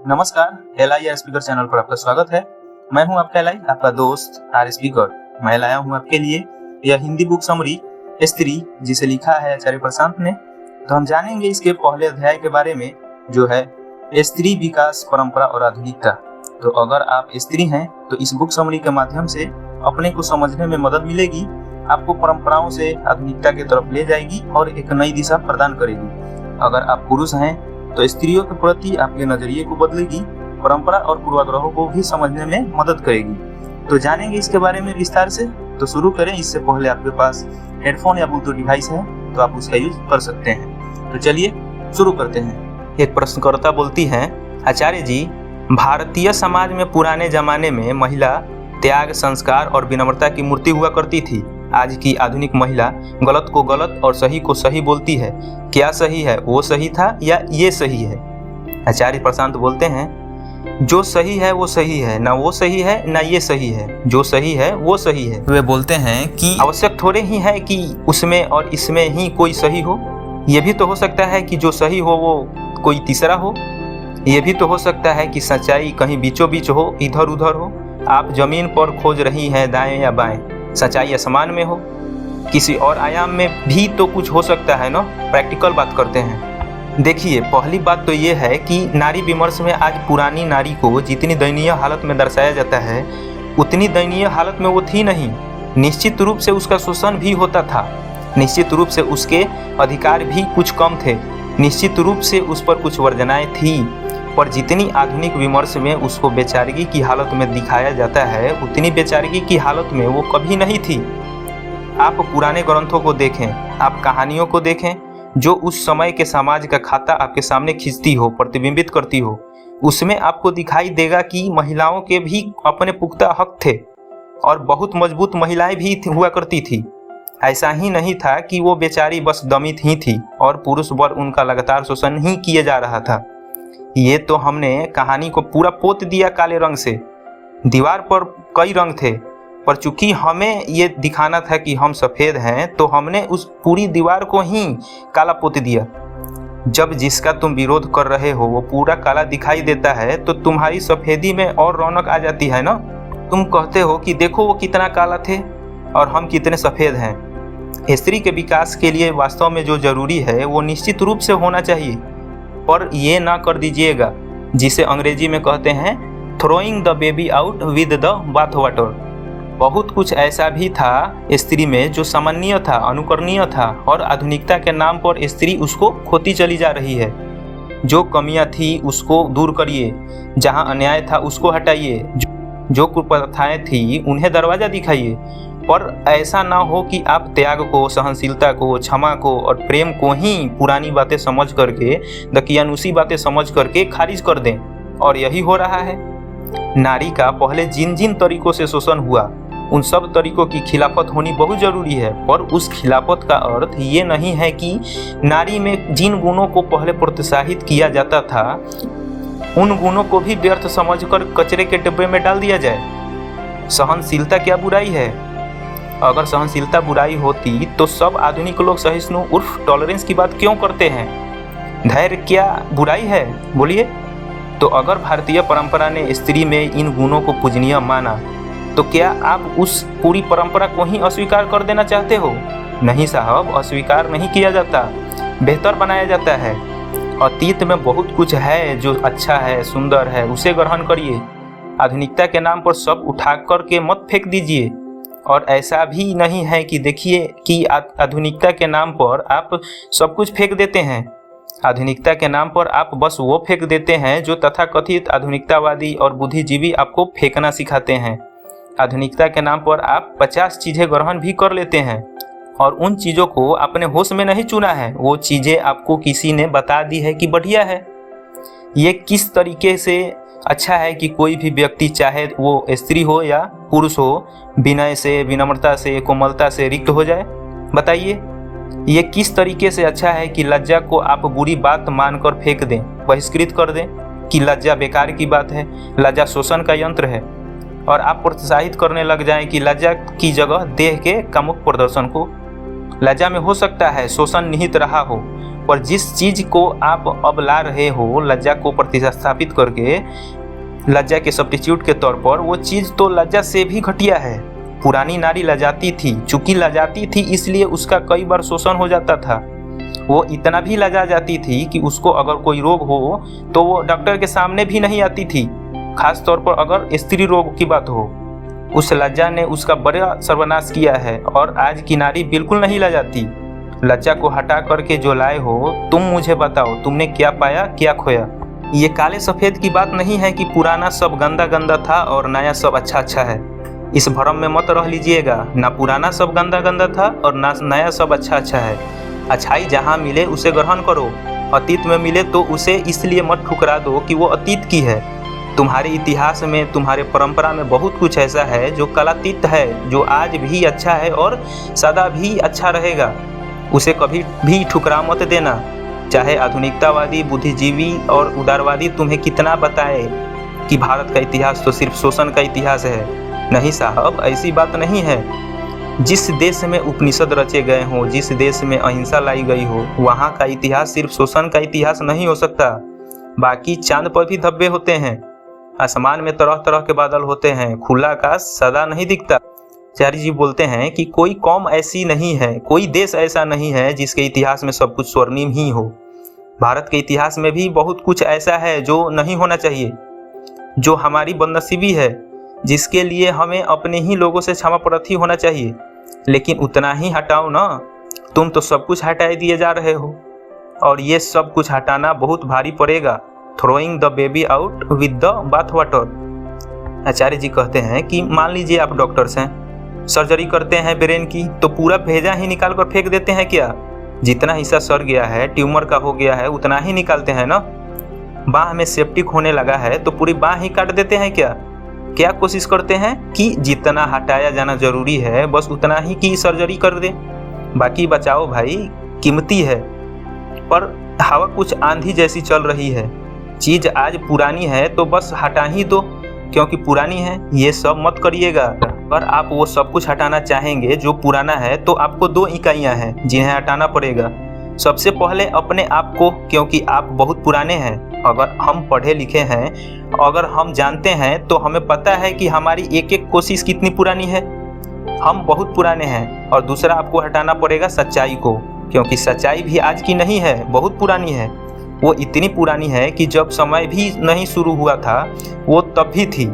नमस्कार, LI speaker channel पर आपका स्वागत है। मैं हूं आपका LI, आपका दोस्त आर स्पीकर। मैं लाया हूं आपके लिए यह हिंदी बुक समरी स्त्री, जिसे लिखा है आचार्य प्रशांत ने। तो हम जानेंगे इसके पहले अध्याय के बारे में, जो है स्त्री विकास, परंपरा और आधुनिकता। तो अगर आप स्त्री हैं तो इस बुक समरी के माध्यम से अपने को समझने में मदद मिलेगी, आपको परंपराओं से आधुनिकता की तरफ ले जाएगी और एक नई दिशा प्रदान करेगी। अगर आप पुरुष हैं तो स्त्रियों के प्रति आपके नजरिए को बदलेगी, परंपरा और पूर्वाग्रहों को भी समझने में मदद करेगी। तो जानेंगे इसके बारे में विस्तार से। तो शुरू करें। इससे पहले आपके पास हेडफोन या ब्लूटूथ डिवाइस है तो आप उसका यूज कर सकते हैं। तो चलिए शुरू करते हैं। एक प्रश्नकर्ता बोलती है, आचार्य जी, भारतीय समाज में पुराने जमाने में महिला त्याग, संस्कार और विनम्रता की मूर्ति हुआ करती थी। आज की आधुनिक महिला गलत को गलत और सही को सही बोलती है। क्या सही है? वो सही था या ये सही है? आचार्य प्रशांत बोलते हैं, जो सही है वो सही है, ना वो सही है ना ये सही है। जो सही है वो सही है। वे बोलते हैं कि आवश्यक थोड़े ही है कि उसमें और इसमें ही कोई सही हो। ये भी तो हो सकता है कि जो सही हो वो कोई तीसरा हो। ये भी तो हो सकता है कि सच्चाई कहीं बीचों बीच हो, इधर उधर हो। आप जमीन पर खोज रही हैं दाएं या बाएं, सच्चाई आसमान में हो। किसी और आयाम में भी तो कुछ हो सकता है ना। प्रैक्टिकल बात करते हैं। देखिए, पहली बात तो ये है कि नारी विमर्श में आज पुरानी नारी को जितनी दयनीय हालत में दर्शाया जाता है, उतनी दयनीय हालत में वो थी नहीं। निश्चित रूप से उसका शोषण भी होता था, निश्चित रूप से उसके अधिकार भी कुछ कम थे, निश्चित रूप से उस पर कुछ वर्जनाएं थी। पर जितनी आधुनिक विमर्श में उसको बेचारगी की हालत में दिखाया जाता है, उतनी बेचारगी की हालत में वो कभी नहीं थी। आप पुराने ग्रंथों को देखें, आप कहानियों को देखें, जो उस समय के समाज का खाता आपके सामने खींचती हो, प्रतिबिंबित करती हो। उसमें आपको दिखाई देगा कि महिलाओं के भी अपने पुख्ता हक थे और बहुत मजबूत महिलाएं भी हुआ करती थी। ऐसा ही नहीं था कि वो बेचारी बस दमित ही थी और पुरुष वर्ग उनका लगातार शोषण ही किए जा रहा था। ये तो हमने कहानी को पूरा पोत दिया काले रंग से। दीवार पर कई रंग थे, पर चूंकि हमें ये दिखाना था कि हम सफ़ेद हैं, तो हमने उस पूरी दीवार को ही काला पोत दिया। जब जिसका तुम विरोध कर रहे हो वो पूरा काला दिखाई देता है, तो तुम्हारी सफ़ेदी में और रौनक आ जाती है ना। तुम कहते हो कि देखो वो कितना काला थे और हम कितने सफ़ेद हैं। स्त्री के विकास के लिए वास्तव में जो जरूरी है वो निश्चित रूप से होना चाहिए, पर ये ना कर दीजिएगा जिसे अंग्रेजी में कहते हैं throwing the baby out with the bath water. बहुत कुछ ऐसा भी था स्त्री में जो सामान्य था, अनुकरणीय था, और आधुनिकता के नाम पर स्त्री उसको खोती चली जा रही है। जो कमियां थी उसको दूर करिए, जहां अन्याय था उसको हटाइए, जो कुप्रथाएं थी उन्हें दरवाज़ा दिखाइए। पर ऐसा ना हो कि आप त्याग को, सहनशीलता को, क्षमा को और प्रेम को ही पुरानी बातें समझ करके, दकियानुसी बातें समझ करके खारिज कर दें। और यही हो रहा है। नारी का पहले जिन जिन तरीकों से शोषण हुआ, उन सब तरीकों की खिलाफत होनी बहुत जरूरी है। पर उस खिलाफत का अर्थ ये नहीं है कि नारी में जिन गुणों को पहले प्रोत्साहित किया जाता था, उन गुणों को भी व्यर्थ समझकर कचरे के डिब्बे में डाल दिया जाए। सहनशीलता क्या बुराई है? अगर सहनशीलता बुराई होती तो सब आधुनिक लोग सहिष्णु उर्फ टॉलरेंस की बात क्यों करते हैं? धैर्य क्या बुराई है? बोलिए। तो अगर भारतीय परंपरा ने स्त्री में इन गुणों को पूजनीय माना, तो क्या आप उस पूरी परंपरा को ही अस्वीकार कर देना चाहते हो? नहीं साहब, अस्वीकार नहीं किया जाता, बेहतर बनाया जाता है। अतीत में बहुत कुछ है जो अच्छा है, सुंदर है, उसे ग्रहण करिए। आधुनिकता के नाम पर सब उठा करके मत फेंक दीजिए। और ऐसा भी नहीं है कि देखिए कि आधुनिकता के नाम पर आप सब कुछ फेंक देते हैं। आधुनिकता के नाम पर आप बस वो फेंक देते हैं जो तथाकथित आधुनिकतावादी और बुद्धिजीवी आपको फेंकना सिखाते हैं। आधुनिकता के नाम पर आप 50 चीज़ें ग्रहण भी कर लेते हैं और उन चीज़ों को अपने होश में नहीं चुना है। वो चीज़ें आपको किसी ने बता दी है कि बढ़िया है। ये किस तरीके से अच्छा है कि कोई भी व्यक्ति, चाहे वो स्त्री हो या पुरुष हो, विनय से, विनम्रता से, कोमलता से रिक्त हो जाए? बताइए, ये किस तरीके से अच्छा है कि लज्जा को आप बुरी बात मानकर फेंक दें, बहिष्कृत कर दें कि लज्जा बेकार की बात है, लज्जा शोषण का यंत्र है, और आप प्रोत्साहित करने लग जाएं कि लज्जा की जगह देह के कामुक प्रदर्शन को। लज्जा में हो सकता है शोषण निहित रहा हो, पर जिस चीज को आप अब ला रहे हो लज्जा को प्रतिस्थापित करके, लज्जा के सब्स्टिट्यूट के तौर पर, वो चीज तो लज्जा से भी घटिया है। पुरानी नारी लजाती थी, चूंकि लजाती थी इसलिए उसका कई बार शोषण हो जाता था। वो इतना भी लजा जाती थी कि उसको अगर कोई रोग हो तो वो डॉक्टर के सामने भी नहीं आती थी, खास तौर पर अगर स्त्री रोग की बात हो। उस लज्जा ने उसका बड़ा सर्वनाश किया है और आज की नारी बिल्कुल नहीं लजाती। लज्जा को हटा करके जो लाए हो, तुम मुझे बताओ तुमने क्या पाया क्या खोया। ये काले सफेद की बात नहीं है कि पुराना सब गंदा गंदा था और नया सब अच्छा अच्छा है। इस भ्रम में मत रह लीजिएगा, ना पुराना सब गंदा गंदा था और ना नया सब अच्छा अच्छा है। अच्छाई जहाँ मिले उसे ग्रहण करो, अतीत में मिले तो उसे इसलिए मत ठुकरा दो कि वो अतीत की है। तुम्हारे इतिहास में, तुम्हारे परंपरा में बहुत कुछ ऐसा है जो कलातीत है, जो आज भी अच्छा है और सदा भी अच्छा रहेगा। उसे कभी भी ठुकरा मत देना, चाहे आधुनिकतावादी, बुद्धिजीवी और उदारवादी तुम्हें कितना बताए कि भारत का इतिहास तो सिर्फ शोषण का इतिहास है। नहीं साहब, ऐसी बात नहीं है। जिस देश में उपनिषद रचे गए हों, जिस देश में अहिंसा लाई गई हो, वहाँ का इतिहास सिर्फ शोषण का इतिहास नहीं हो सकता। बाकी चांद पर भी धब्बे होते हैं, आसमान में तरह तरह के बादल होते हैं, खुला आकाश सदा नहीं दिखता। आचार्य जी बोलते हैं कि कोई कौम ऐसी नहीं है, कोई देश ऐसा नहीं है जिसके इतिहास में सब कुछ स्वर्णिम ही हो। भारत के इतिहास में भी बहुत कुछ ऐसा है जो नहीं होना चाहिए, जो हमारी बदनसीबी है, जिसके लिए हमें अपने ही लोगों से क्षमा प्रार्थी होना चाहिए। लेकिन उतना ही हटाओ ना, तुम तो सब कुछ हटा दिए जा रहे हो और ये सब कुछ हटाना बहुत भारी पड़ेगा। Throwing the baby out with the bath water. Acharya ji कहते हैं कि मान लीजिए आप डॉक्टर्स हैं, सर्जरी करते हैं ब्रेन की, तो पूरा भेजा ही निकाल कर फेंक देते हैं क्या? जितना हिस्सा सड़ गया है, ट्यूमर का हो गया है, उतना ही निकालते हैं ना। बाह में सेप्टिक होने लगा है तो पूरी बाह ही काट देते हैं क्या? क्या कोशिश करते हैं कि जितना हटाया जाना जरूरी है बस उतना ही की सर्जरी कर दे, बाकी बचाओ भाई, कीमती है। पर हवा कुछ आंधी जैसी चल रही है, चीज आज पुरानी है तो बस हटा ही दो क्योंकि पुरानी है। ये सब मत करिएगा। अगर आप वो सब कुछ हटाना चाहेंगे जो पुराना है तो आपको 2 इकाइयां हैं जिन्हें हटाना पड़ेगा। सबसे पहले अपने आप को, क्योंकि आप बहुत पुराने हैं। अगर हम पढ़े लिखे हैं, अगर हम जानते हैं तो हमें पता है कि हमारी एक एक कोशिश कितनी पुरानी है। हम बहुत पुराने हैं। और दूसरा आपको हटाना पड़ेगा सच्चाई को, क्योंकि सच्चाई भी आज की नहीं है, बहुत पुरानी है। वो इतनी पुरानी है कि जब समय भी नहीं शुरू हुआ था वो तब भी थी।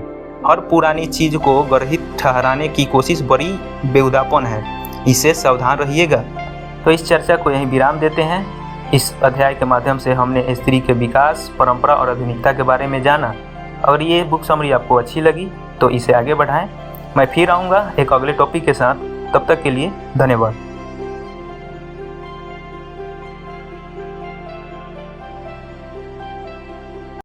हर पुरानी चीज को गर्हित ठहराने की कोशिश बड़ी बेहुदापन है, इससे सावधान रहिएगा। तो इस चर्चा को यहीं विराम देते हैं। इस अध्याय के माध्यम से हमने स्त्री के विकास, परंपरा और आधुनिकता के बारे में जाना। अगर ये बुक समरी आपको अच्छी लगी तो इसे आगे बढ़ाएं। मैं फिर आऊँगा एक अगले टॉपिक के साथ। तब तक के लिए धन्यवाद।